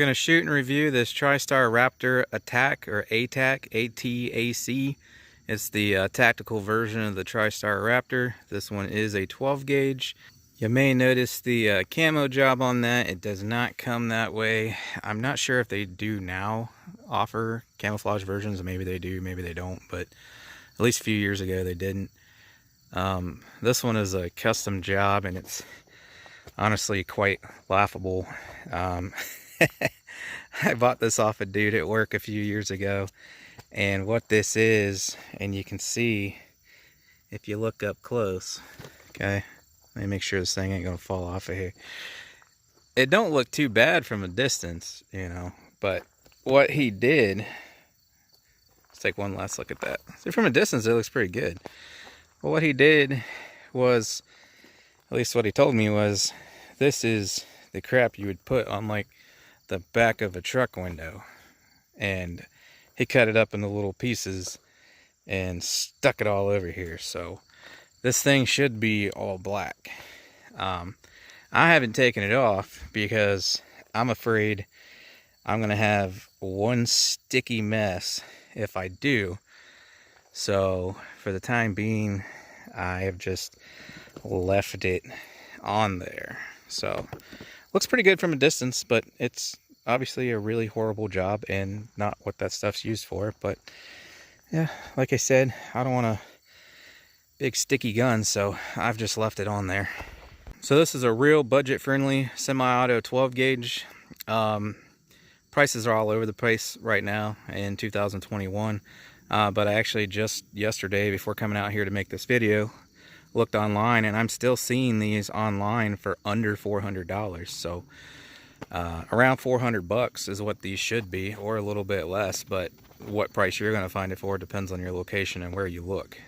going to shoot and review this Tristar Raptor ATAC, or ATAC, A-T-A-C. It's the tactical version of the Tristar Raptor. This one is a 12 gauge. You may notice the camo job on that. It does not come that way. I'm not sure if they do now offer camouflage versions. Maybe they do, maybe they don't, but at least a few years ago they didn't. This one is a custom job, and it's honestly quite laughable. I bought this off a dude at work a few years ago, and what this is, and you can see if you look up close, okay, let me make sure this thing ain't gonna fall off of here. It don't look too bad from a distance, you know, but what he did, let's take one last look at that. See, from a distance it looks pretty good, but what he did was, at least what he told me was, this is the crap you would put on like the back of a truck window, and he cut it up into little pieces and stuck it all over here. So this thing should be all black. I haven't taken it off because I'm afraid I'm gonna have one sticky mess if I do. So for the time being, I have just left it on there. So looks pretty good from a distance, but it's obviously a really horrible job and not what that stuff's used for. But yeah, like I said, I don't want a big sticky gun, so I've just left it on there. So this is a real budget-friendly semi-auto 12 gauge. Prices are all over the place right now in 2021, but I actually just yesterday, before coming out here to make this video, looked online, and I'm still seeing these online for under $400. So around 400 bucks is what these should be, or a little bit less, but what price you're going to find it for depends on your location and where you look.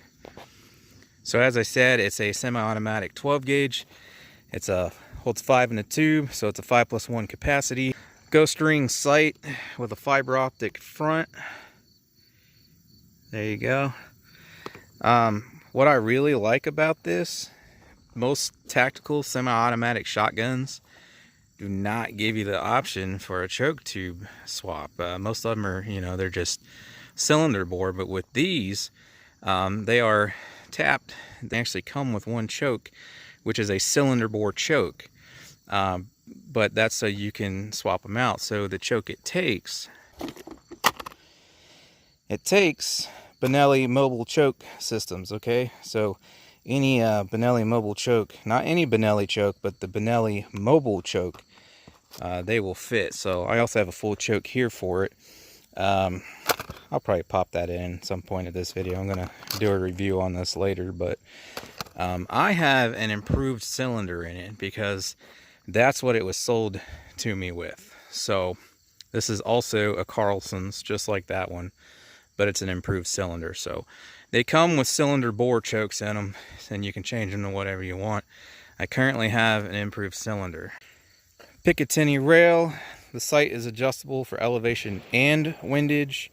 So as I said, it's a semi-automatic 12 gauge. It's holds 5 in a tube, so it's a 5+1 capacity. Ghost ring sight with a fiber optic front. There you go. What I really like about this, most tactical semi-automatic shotguns do not give you the option for a choke tube swap. Most of them are, you know, they're just cylinder bore, but with these, they are tapped. They actually come with one choke, which is a cylinder bore choke, but that's so you can swap them out. So the choke it takes Benelli mobile choke systems. Okay, so any Benelli mobile choke, not any Benelli choke, but the Benelli mobile choke, they will fit. So I also have a full choke here for it. I'll probably pop that in some point of this video. I'm gonna do a review on this later, but I have an improved cylinder in it because that's what it was sold to me with. So this is also a Carlson's, just like that one, but it's an improved cylinder. So they come with cylinder bore chokes in them, and you can change them to whatever you want. I currently have an improved cylinder. Picatinny rail. The sight is adjustable for elevation and windage.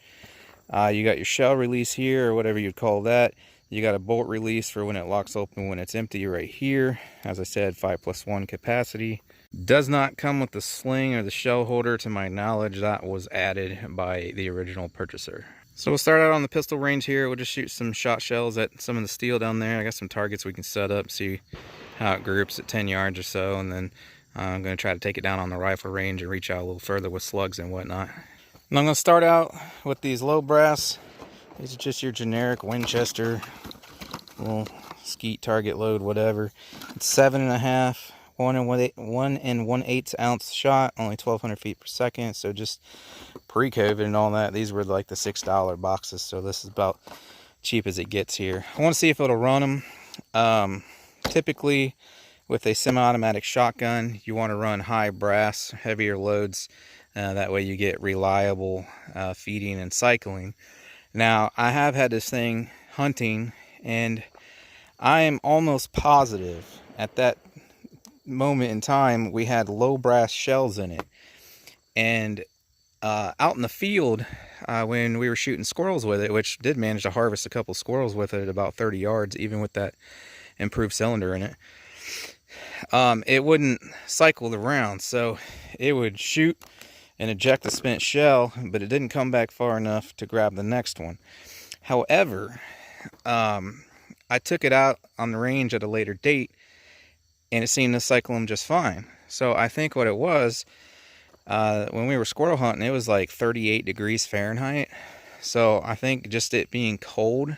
You got your shell release here, or whatever you'd call that. You got a bolt release for when it locks open when it's empty right here. As I said, 5+1 capacity. Does not come with the sling or the shell holder, to my knowledge. That was added by the original purchaser. So we'll start out on the pistol range here. We'll just shoot some shot shells at some of the steel down there. I got some targets we can set up, see how it groups at 10 yards or so, and then I'm going to try to take it down on the rifle range and reach out a little further with slugs and whatnot. And I'm going to start out with these low brass. These are just your generic Winchester, little skeet target load, whatever. It's 7.5, 1 1/8 ounce shot, only 1,200 feet per second. So just pre-COVID and all that, these were like the $6 boxes. So this is about cheap as it gets here. I want to see if it'll run them. Typically, with a semi-automatic shotgun, you want to run high brass, heavier loads. That way you get reliable feeding and cycling. Now, I have had this thing hunting, and I am almost positive at that moment in time we had low brass shells in it. And out in the field, when we were shooting squirrels with it, which did manage to harvest a couple squirrels with it at about 30 yards, even with that improved cylinder in it, it wouldn't cycle the round. So it would shoot and eject the spent shell, but it didn't come back far enough to grab the next one. However, I took it out on the range at a later date, and it seemed to cycle them just fine. So I think what it was, when we were squirrel hunting, it was like 38 degrees Fahrenheit. So I think just it being cold,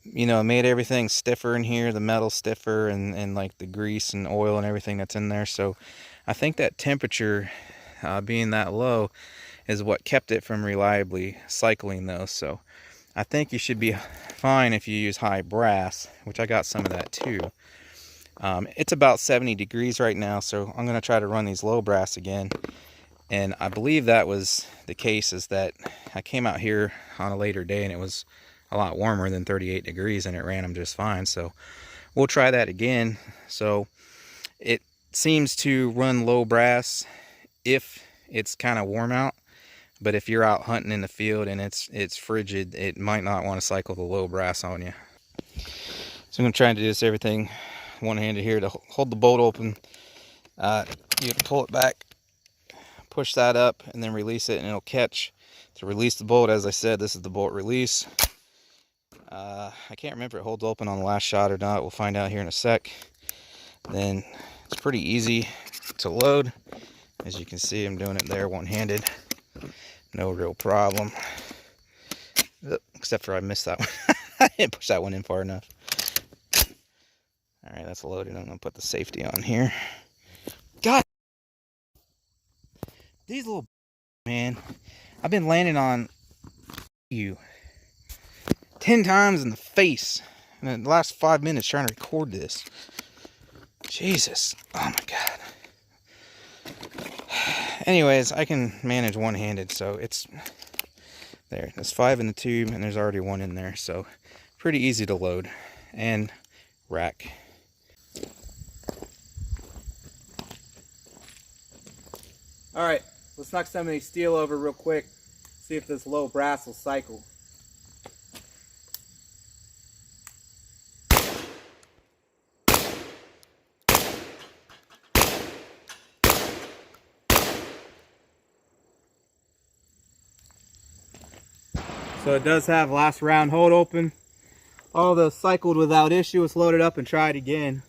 you know, made everything stiffer in here, the metal stiffer, and like the grease and oil and everything that's in there. So I think that temperature being that low is what kept it from reliably cycling those. So I think you should be fine if you use high brass, which I got some of that too. It's about 70 degrees right now, so I'm going to try to run these low brass again. And I believe that was the case, is that I came out here on a later day and it was a lot warmer than 38 degrees and it ran them just fine. So we'll try that again. So it seems to run low brass if it's kind of warm out, but if you're out hunting in the field and it's frigid, it might not want to cycle the low brass on you. So I'm going to try to do this everything one-handed here. To hold the bolt open, you pull it back, push that up, and then release it, and it'll catch. To release the bolt, as I said, this is the bolt release. I can't remember if it holds open on the last shot or not. We'll find out here in a sec. Then it's pretty easy to load. As you can see, I'm doing it there one-handed. No real problem. Except for I missed that one. I didn't push that one in far enough. Alright, that's loaded. I'm going to put the safety on here. God! These little... Man, I've been landing on you 10 times in the face in the last 5 minutes trying to record this. Jesus. Oh my God. Anyways, I can manage one-handed, so it's... There, there's 5 in the tube, and there's already 1 in there, so pretty easy to load and rack. Alright, let's knock some of these steel over real quick, see if this low brass will cycle. So it does have last round hold open. All those cycled without issue. Let's load it up and try it again.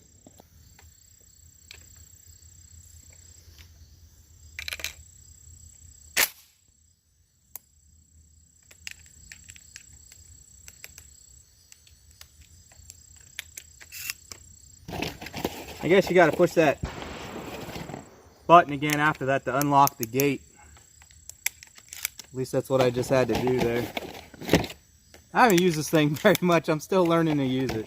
I guess you got to push that button again after that to unlock the gate. At least that's what I just had to do there. I haven't used this thing very much. I'm still learning to use it.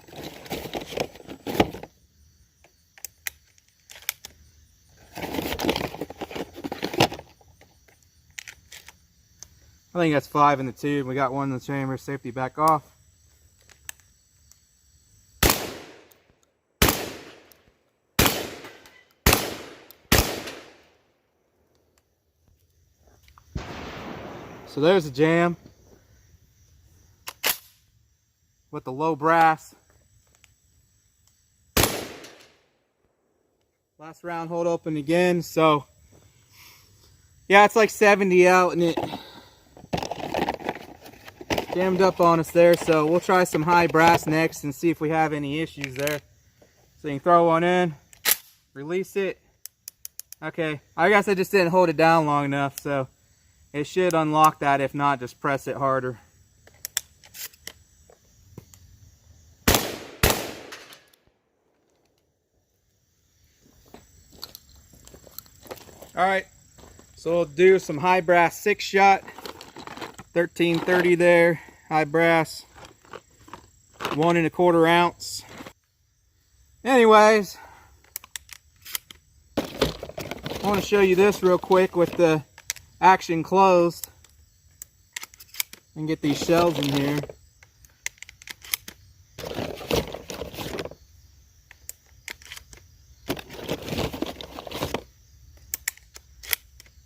I think that's 5 in the tube. We got 1 in the chamber. Safety back off. So there's a jam with the low brass. Last round hold open again. So yeah, it's like 70 out and it jammed up on us there. So we'll try some high brass next and see if we have any issues there. So you can throw one in, release it. Okay, I guess I just didn't hold it down long enough, so it should unlock that. If not, just press it harder. Alright, so we'll do some high brass 6-shot, 1330 there, high brass, 1 1/4 ounce. Anyways, I want to show you this real quick with the action closed and get these shells in here.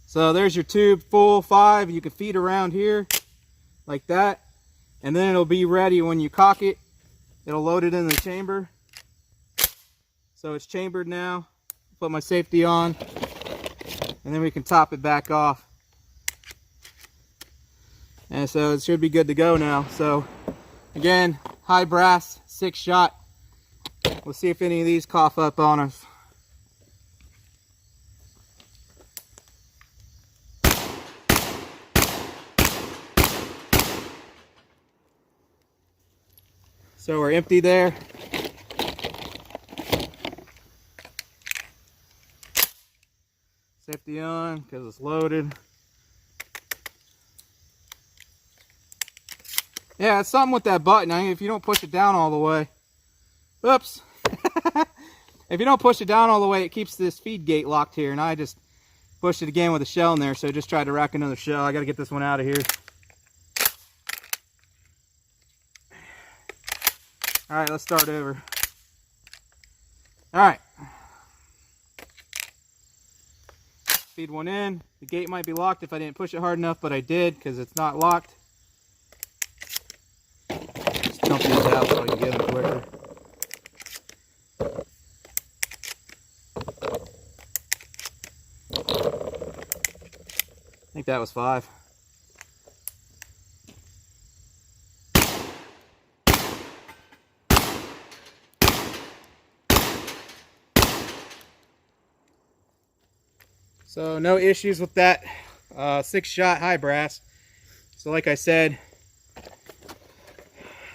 So there's your tube full 5. You can feed around here like that, and then it'll be ready when you cock it. It'll load it in the chamber. So it's chambered now. Put my safety on. and then we can top it back off. And so it should be good to go now. So again, high brass, 6-shot. We'll see if any of these cough up on us. So we're empty there. Safety on because it's loaded. Yeah, it's something with that button. I mean, if you don't push it down all the way. Oops. If you don't push it down all the way, it keeps this feed gate locked here. And I just pushed it again with a shell in there. So I just tried to rack another shell. I got to get this one out of here. All right, let's start over. All right. Feed one in. The gate might be locked if I didn't push it hard enough, but I did because it's not locked. Just dump these out so I can get them quicker. I think that was 5. So no issues with that 6-shot high brass. So like I said,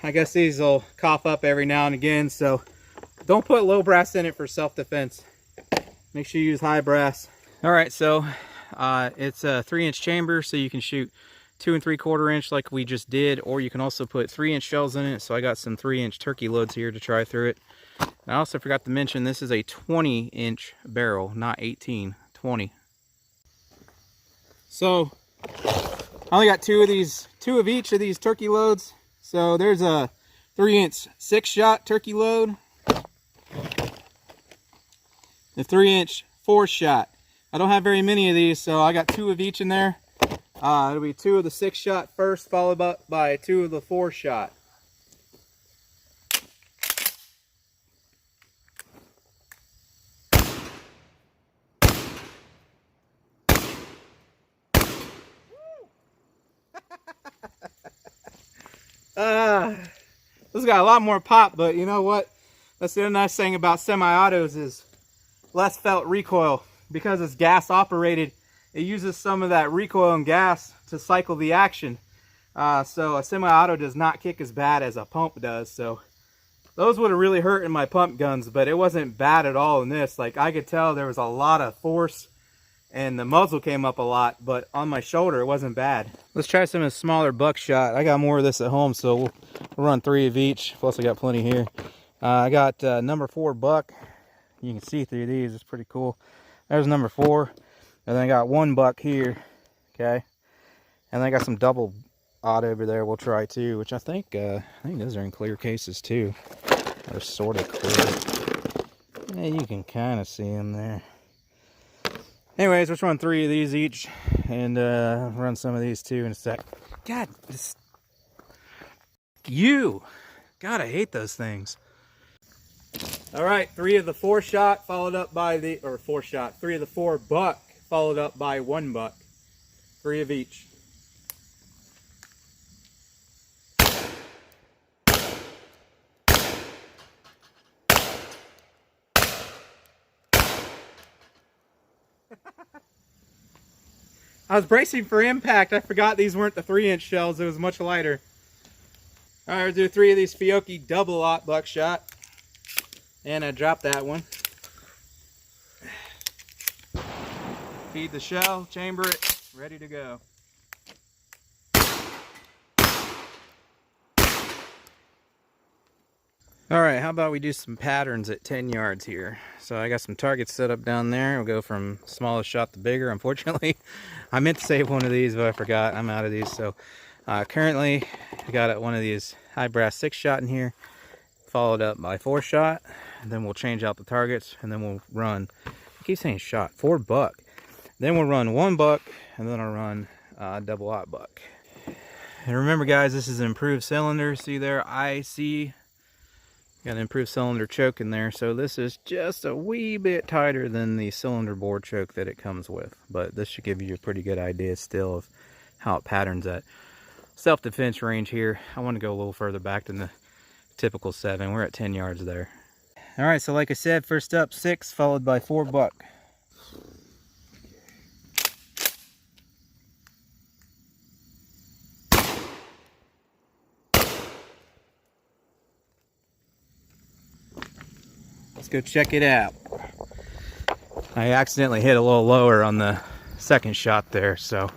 I guess these will cough up every now and again. So don't put low brass in it for self-defense. Make sure you use high brass. All right, so it's a 3-inch chamber, so you can shoot 2 3/4 inch like we just did, or you can also put 3-inch shells in it. So I got some 3-inch turkey loads here to try through it. And I also forgot to mention this is a 20-inch barrel, not 18, 20. So I only got 2 of each of these turkey loads. So there's a 3-inch 6-shot turkey load, the 3-inch 4-shot. I don't have very many of these, so I got 2 of each in there. It'll be 2 of the 6-shot first, followed by 2 of the 4-shot. This got a lot more pop, but you know what? That's the nice thing about semi-autos is less felt recoil. Because it's gas operated, it uses some of that recoil and gas to cycle the action. So a semi-auto does not kick as bad as a pump does. So those would have really hurt in my pump guns, but it wasn't bad at all in this. Like I could tell there was a lot of force and the muzzle came up a lot, but on my shoulder it wasn't bad. Let's try some of the smaller buckshot. I got more of this at home, so we'll run 3 of each. Plus I got plenty here. I got number 4 buck. You can see through these, it's pretty cool. There's number 4, and then I got 1 buck here, okay, and then I got some double odd over there. We'll try too, which I think those are in clear cases too. They're sort of clear. Yeah, you can kind of see them there. Anyways, let's run 3 of these each, and run some of these too in a sec. God, God, I hate those things. All right, 3 of the 4-shot followed up by the, or 4-shot, 3 of the 4 buck followed up by 1 buck. 3 of each. I was bracing for impact. I forgot these weren't the 3-inch shells. It was much lighter. All right, we'll do 3 of these Fiocchi double-aught buckshot. And I dropped that one. Feed the shell, chamber it, ready to go. All right, how about we do some patterns at 10 yards here. So I got some targets set up down there. We'll go from smallest shot to bigger. Unfortunately, I meant to save one of these, but I forgot. I'm out of these. So currently, I got one of these high brass 6-shot in here, followed up by 4-shot. And then we'll change out the targets, and then we'll run, I keep saying shot, 4 buck. Then we'll run 1 buck, and then I'll run double-aught buck. And remember guys, this is an improved cylinder. See there, IC Got an improved cylinder choke in there, so this is just a wee bit tighter than the cylinder bore choke that it comes with, but this should give you a pretty good idea still of how it patterns at self-defense range here. I want to go a little further back than the typical 7. We're at 10 yards there. All right, so like I said, first up 6 followed by 4 buck. Let's go check it out. I accidentally hit a little lower on the second shot there, so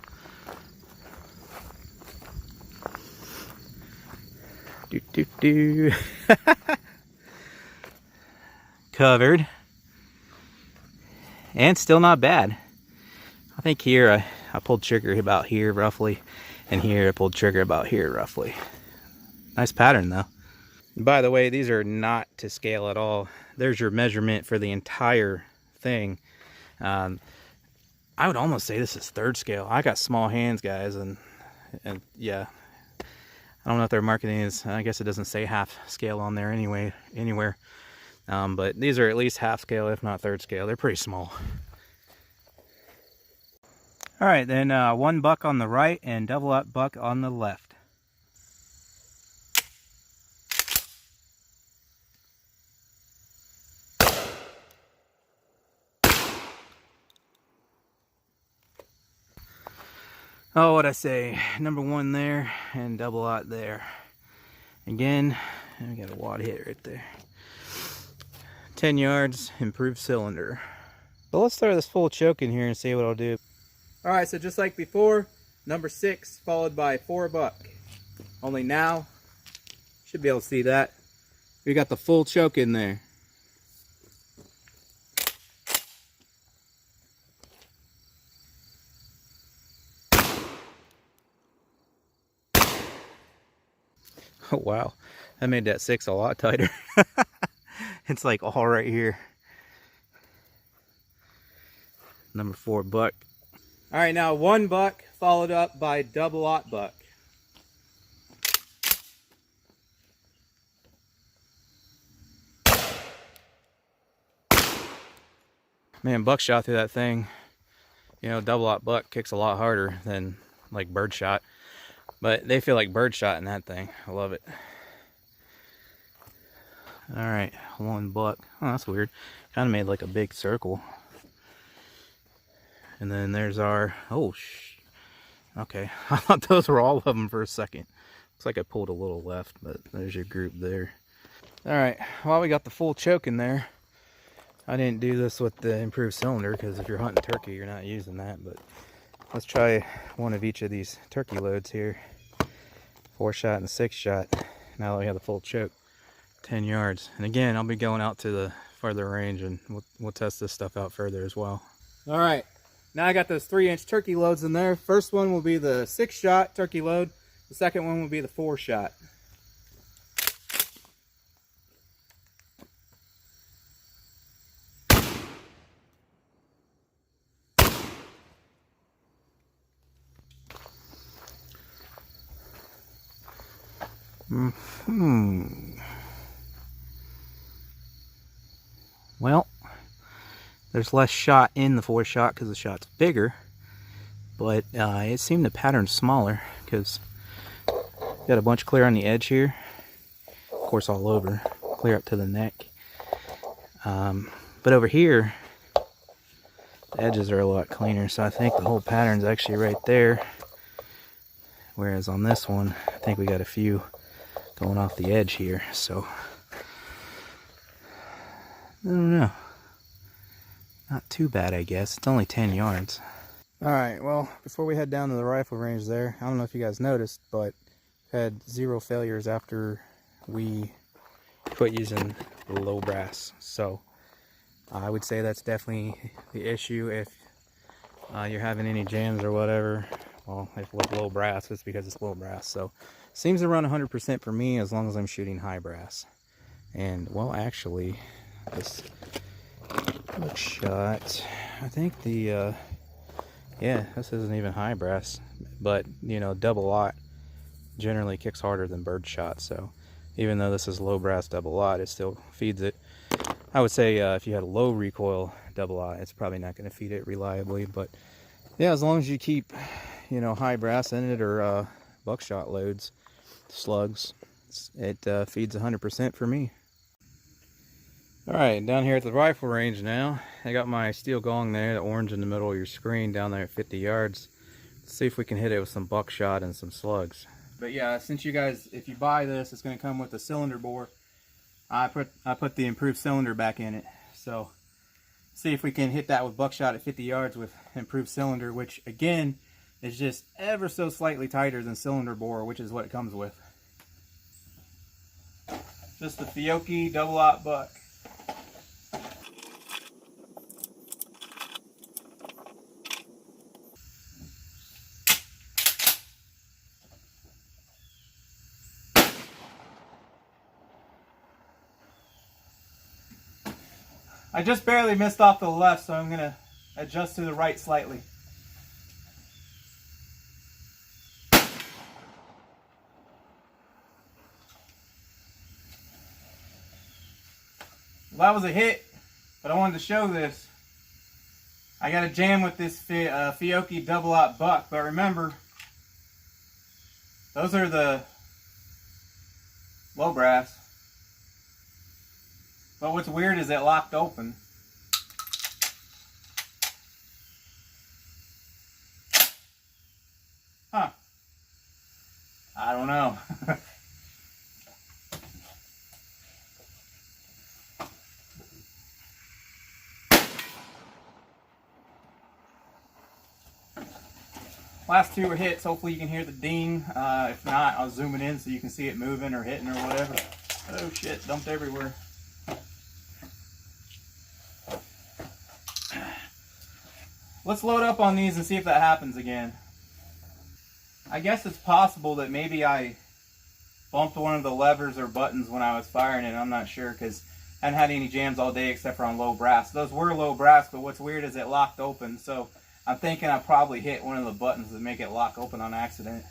covered, and still not bad. I think here I pulled trigger about here roughly, and here I pulled trigger about here roughly. Nice pattern though. By the way, these are not to scale at all. There's your measurement for the entire thing. I would almost say this is 3rd scale. I got small hands, guys, and yeah, I don't know if their marketing is, I guess it doesn't say half scale on there anywhere. But these are at least half scale, if not 3rd scale. They're pretty small. All right, then 1 buck on the right and double-aught buck on the left. Oh, what'd I say? Number 1 there and double-aught there. Again, I got a wad hit right there. 10 yards, improved cylinder. But let's throw this full choke in here and see what I'll do. All right, so just like before, number 6 followed by 4 buck. Only now, should be able to see that. We got the full choke in there. Oh wow, that made that 6 a lot tighter. It's like all right here. Number 4 buck. All right, now 1 buck followed up by double-aught buck. Man, buckshot through that thing. You know, double-aught buck kicks a lot harder than like birdshot, but they feel like birdshot in that thing. I love it. All right, 1 buck. Oh, that's weird. Kind of made like a big circle. And then there's our, okay. I thought those were all of them for a second. Looks like I pulled a little left, but there's your group there. All right, well, we got the full choke in there. I didn't do this with the improved cylinder because if you're hunting turkey, you're not using that, but let's try one of each of these turkey loads here. 4-shot and 6-shot. Now that we have the full choke. 10 yards. And again, I'll be going out to the farther range and we'll test this stuff out further as well. All right, now I got those 3-inch turkey loads in there. First one will be the 6-shot turkey load. The second one will be the 4-shot. Well, there's less shot in the 4-shot because the shot's bigger, but it seemed the pattern smaller because got a bunch clear on the edge here, of course all over, clear up to the neck. But over here, the edges are a lot cleaner, so I think the whole pattern's actually right there. Whereas on this one, I think we got a few going off the edge here, so I don't know. Not too bad, I guess. It's only 10 yards. Alright, well, before we head down to the rifle range there, I don't know if you guys noticed, but had 0 failures after we quit using low brass. So I would say that's definitely the issue. If you're having any jams or whatever, well, if with low brass, it's because it's low brass. So seems to run 100% for me as long as I'm shooting high brass. And well, actually, this shot, I think the yeah, this isn't even high brass, but you know, double-aught generally kicks harder than birdshot, so Even though this is low brass double aught, it still feeds it. I would say if you had a low recoil double aught, it's probably not going to feed it reliably. But yeah, as long as you keep, you know, high brass in it or buckshot loads, slugs, it feeds 100% for me. Alright, down here at the rifle range now. I got my steel gong there, the orange in the middle of your screen down there at 50 yards. Let's see if we can hit it with some buckshot and some slugs. But yeah, since you guys, if you buy this, it's going to come with a cylinder bore. I put the improved cylinder back in it. So, see if we can hit that with buckshot at 50 yards with improved cylinder, which again, is just ever so slightly tighter than cylinder bore, which is what it comes with. Just the Fiocchi double-aught buck. I just barely missed off to the left, so I'm going to adjust to the right slightly. Well, that was a hit, but I wanted to show this. I got a jam with this Fiocchi double-aught buck, but remember, those are the low brass. But what's weird is it locked open. Huh. I don't know. Last two were hits. Hopefully you can hear the ding. If not, I'll zoom it in so you can see it moving or hitting or whatever. Oh shit, dumped everywhere. Let's load up on these and see if that happens again. I guess it's possible that maybe I bumped one of the levers or buttons when I was firing it. I'm not sure because I hadn't had any jams all day except for on low brass. Those were low brass, but what's weird is it locked open. So I'm thinking I probably hit one of the buttons to make it lock open on accident.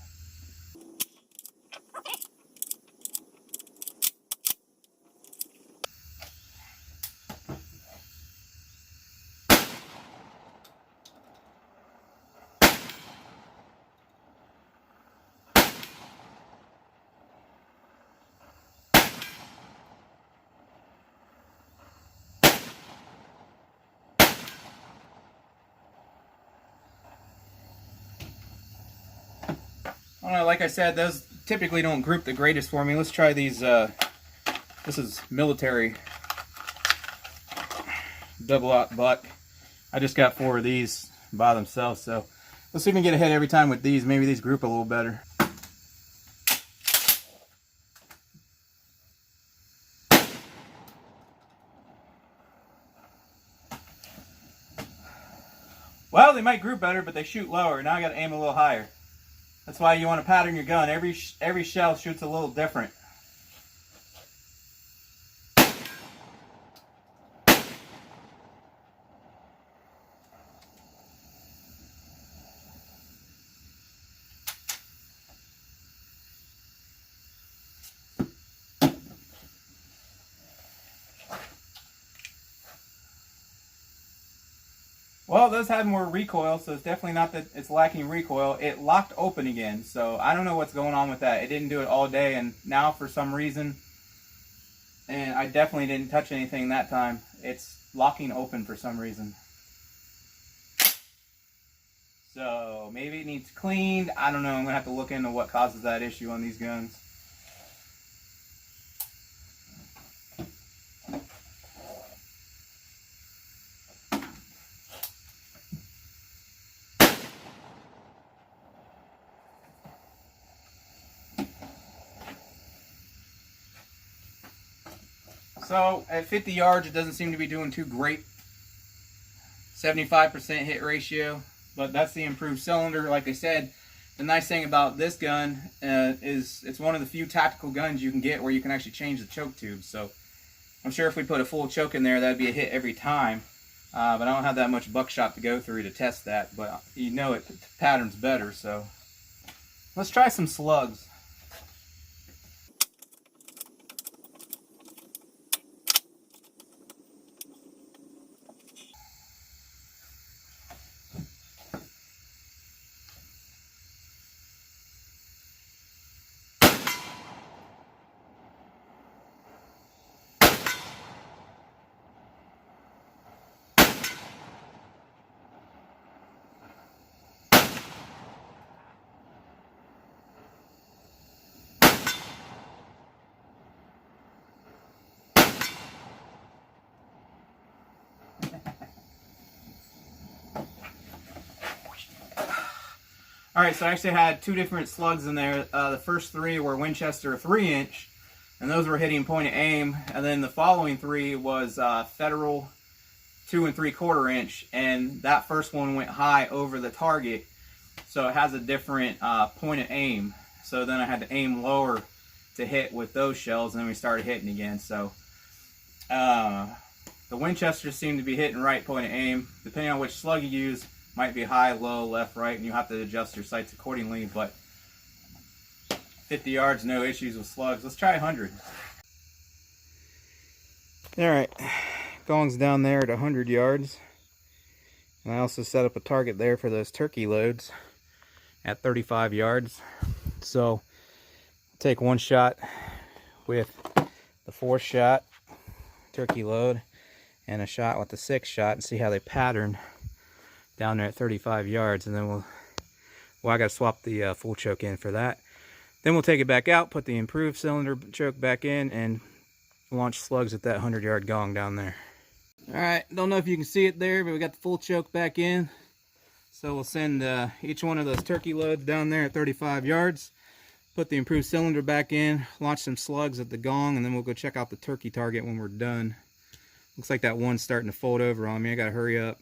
I don't know, like I said, those typically don't group the greatest for me. Let's try these, this is military double-aught buck. I just got 4 of these by themselves, so let's see if we can get a hit every time with these. Maybe these group a little better. Well, they might group better, but they shoot lower. Now I got to aim a little higher. That's why you want to pattern your gun. Every shell shoots a little different. Well, it does have more recoil, so it's definitely not that it's lacking recoil. It locked open again, so I don't know what's going on with that. It didn't do it all day, and now for some reason, and I definitely didn't touch anything that time, it's locking open for some reason. So maybe it needs cleaned. I don't know. I'm going to have to look into what causes that issue on these guns. So at 50 yards, it doesn't seem to be doing too great. 75% hit ratio, but that's the improved cylinder. Like I said, the nice thing about this gun is it's one of the few tactical guns you can get where you can actually change the choke tube. So I'm sure if we put a full choke in there, that'd be a hit every time. But I don't have that much buckshot to go through to test that. But you know it patterns better. So let's try some slugs. Alright, so I actually had 2 different slugs in there. The first 3 were Winchester 3-inch, and those were hitting point of aim. And then the following 3 was Federal 2 3/4 inch, and that first one went high over the target, so it has a different point of aim. So then I had to aim lower to hit with those shells, and then we started hitting again. So the Winchesters seem to be hitting right point of aim. Depending on which slug you use, might be high, low, left, right, and you have to adjust your sights accordingly. But 50 yards, no issues with slugs. Let's try 100. All right, gong's down there at 100 yards. And I also set up a target there for those turkey loads at 35 yards. So take one shot with the 4th shot turkey load and a shot with the 6th shot and see how they pattern down there at 35 yards. And then I got to swap the full choke in for that. Then we'll take it back out, put the improved cylinder choke back in, and launch slugs at that 100-yard gong down there. Alright, don't know if you can see it there, but we got the full choke back in. So we'll send each one of those turkey loads down there at 35 yards, put the improved cylinder back in, launch some slugs at the gong, and then we'll go check out the turkey target when we're done. Looks like that one's starting to fold over on me. I gotta hurry up.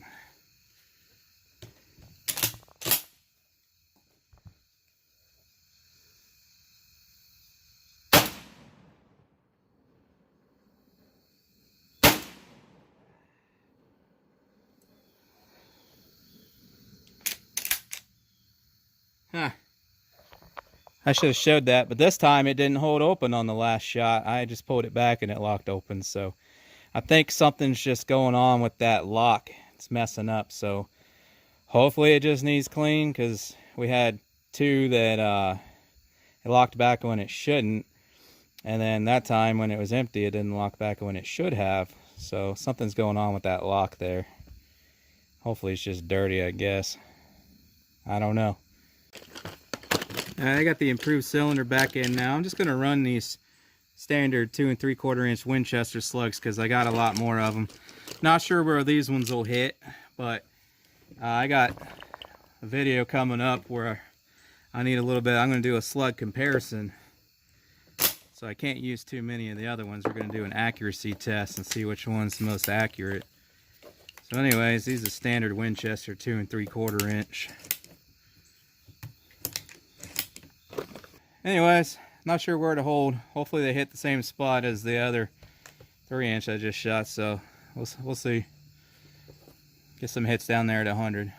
Huh. I should have showed that, but this time it didn't hold open on the last shot. I just pulled it back and it locked open. So I think something's just going on with that lock. It's messing up. So hopefully it just needs clean, because we had 2 that it locked back when it shouldn't. And then that time when it was empty, it didn't lock back when it should have. So something's going on with that lock there. Hopefully it's just dirty, I guess. I don't know. I got the improved cylinder back in now. I'm just going to run these standard 2 3/4 inch Winchester slugs because I got a lot more of them. Not sure where these ones will hit, but I got a video coming up where I need a little bit. I'm going to do a slug comparison, so I can't use too many of the other ones. We're going to do an accuracy test and see which one's the most accurate. So anyways, these are standard Winchester 2 3/4 inch. Anyways, not sure where to hold. Hopefully they hit the same spot as the other 3-inch I just shot, so we'll see. Get some hits down there at 100.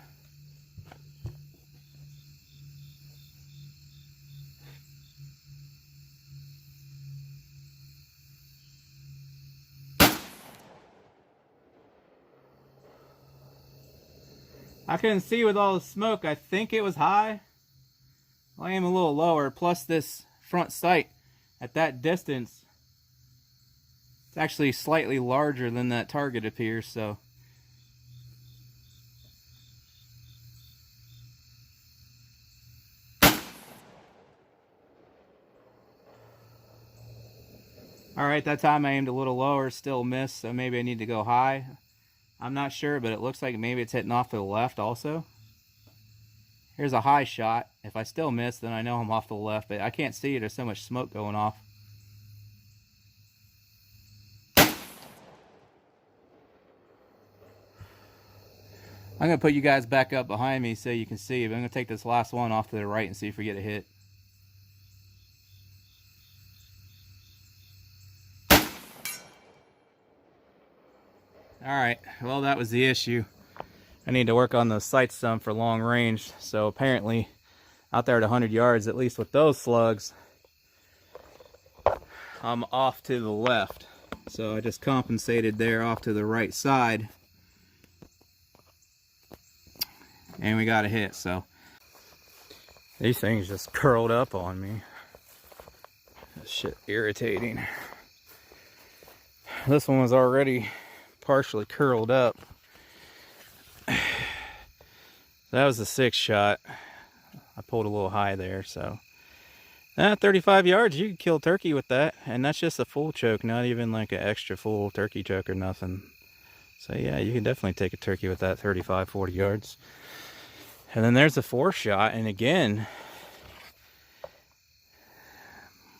I couldn't see with all the smoke. I think it was high. I am a little lower, plus this front sight at that distance, it's actually slightly larger than that target appears, so. Alright, that time I aimed a little lower, still missed, so maybe I need to go high. I'm not sure, but it looks like maybe it's hitting off to the left also. Here's a high shot. If I still miss, then I know I'm off to the left, but I can't see it. There's so much smoke going off. I'm going to put you guys back up behind me so you can see, but I'm going to take this last one off to the right and see if we get a hit. Alright, well that was the issue. I need to work on those sights some for long range. So apparently out there at 100 yards, at least with those slugs, I'm off to the left. So I just compensated there off to the right side. And we got a hit, so. These things just curled up on me. This shit irritating. This one was already partially curled up. That was the 6th shot. I pulled a little high there, so 35 yards, you can kill turkey with that, and that's just a full choke, not even like an extra full turkey choke or nothing. So yeah, you can definitely take a turkey with that 35-40 yards. And then there's the 4-shot, and again,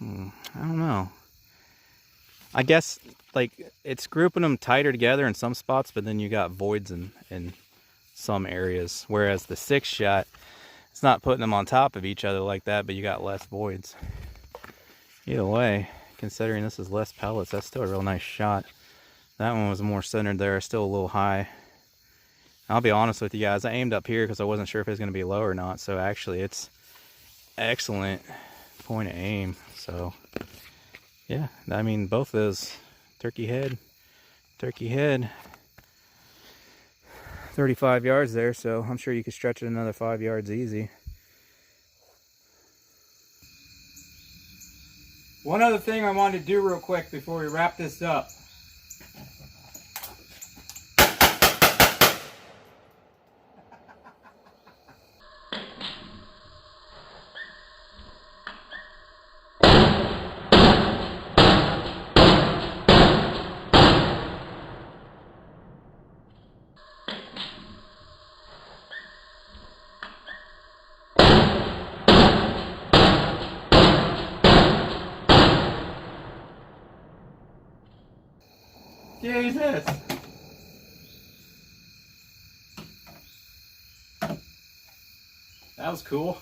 I don't know. I guess like it's grouping them tighter together in some spots, but then you got voids in some areas. Whereas the 6-shot, it's not putting them on top of each other like that, but you got less voids. Either way, considering this is less pellets, that's still a real nice shot. That one was more centered there, still a little high. I'll be honest with you guys, I aimed up here because I wasn't sure if it was going to be low or not. So actually it's excellent point of aim. So yeah, I mean both those, turkey head, 35 yards there, so I'm sure you could stretch it another 5 yards easy. One other thing I wanted to do real quick before we wrap this up. Jesus! That was cool.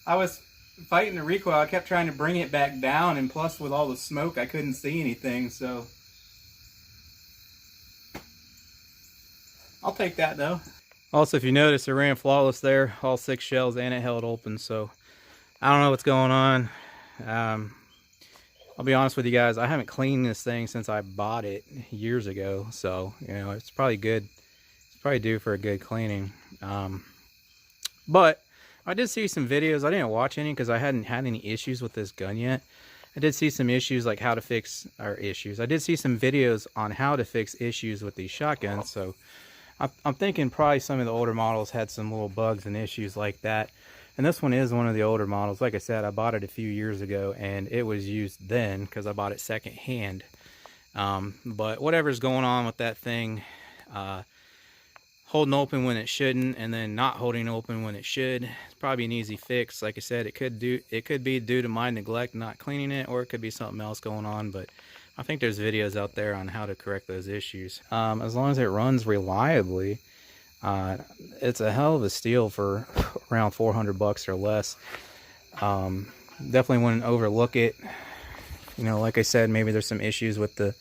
I was fighting the recoil. I kept trying to bring it back down, and plus with all the smoke I couldn't see anything, so I'll take that though. Also, if you notice, it ran flawless there, all 6 shells, and it held open, so I don't know what's going on. I'll be honest with you guys, I haven't cleaned this thing since I bought it years ago, so you know it's probably good. It's probably due for a good cleaning. But I did see some videos. I didn't watch any because I hadn't had any issues with this gun yet. I did see some issues like how to fix our issues. I did see some videos on how to fix issues with these shotguns, so I'm thinking probably some of the older models had some little bugs and issues like that. And this one is one of the older models. Like I said, I bought it a few years ago, and it was used then because I bought it second hand. But whatever's going on with that thing, holding open when it shouldn't, and then not holding open when it should, it's probably an easy fix. Like I said, it could be due to my neglect not cleaning it, or it could be something else going on. But I think there's videos out there on how to correct those issues. As long as it runs reliably, it's a hell of a steal for around 400 bucks or less. Definitely wouldn't overlook it. You know, like I said, maybe there's some issues with the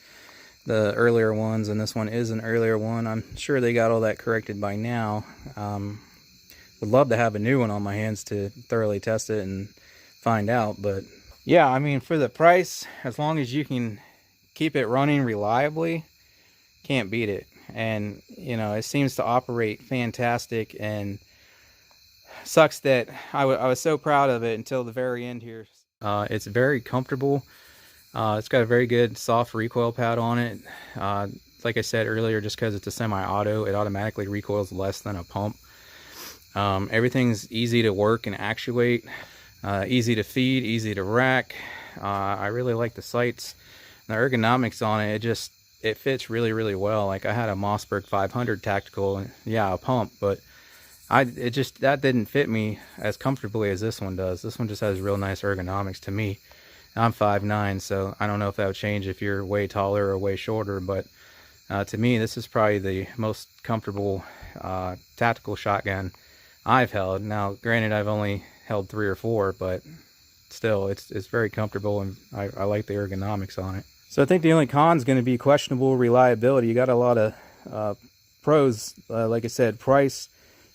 earlier ones, and this one is an earlier one. I'm sure they got all that corrected by now. Would love to have a new one on my hands to thoroughly test it and find out. But yeah, I mean, for the price, as long as you can keep it running reliably, can't beat it. And you know, it seems to operate fantastic, and sucks that I was so proud of it until the very end here. It's very comfortable. It's got a very good soft recoil pad on it. Like I said earlier, just because it's a semi-auto, it automatically recoils less than a pump. Everything's easy to work and actuate, easy to feed, easy to rack. I really like the sights, the ergonomics on it. It fits really well. Like I had a Mossberg 500 tactical, yeah, a pump, but that didn't fit me as comfortably as this one does. This one just has real nice ergonomics to me. I'm 5'9", so I don't know if that would change if you're way taller or way shorter, but to me, this is probably the most comfortable tactical shotgun I've held. Now, granted, I've only held 3 or 4, but still, it's very comfortable, and I like the ergonomics on it. So I think the only con is going to be questionable reliability. You got a lot of pros, like I said, price,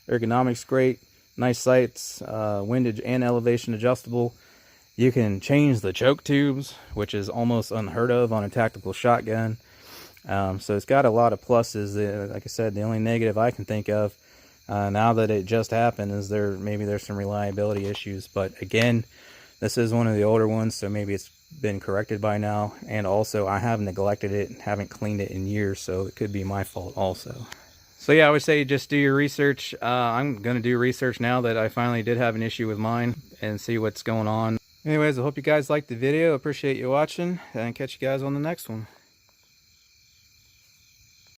ergonomics great, nice sights, windage and elevation adjustable. You can change the choke tubes, which is almost unheard of on a tactical shotgun. So it's got a lot of pluses. Like I said, the only negative I can think of now that it just happened is maybe there's some reliability issues. But again, this is one of the older ones, so maybe it's been corrected by now. And also, I have neglected it, haven't cleaned it in years, so it could be my fault also. So yeah, I would say just do your research. I'm going to do research now that I finally did have an issue with mine and see what's going on. Anyways, I hope you guys liked the video. Appreciate you watching, and catch you guys on the next one.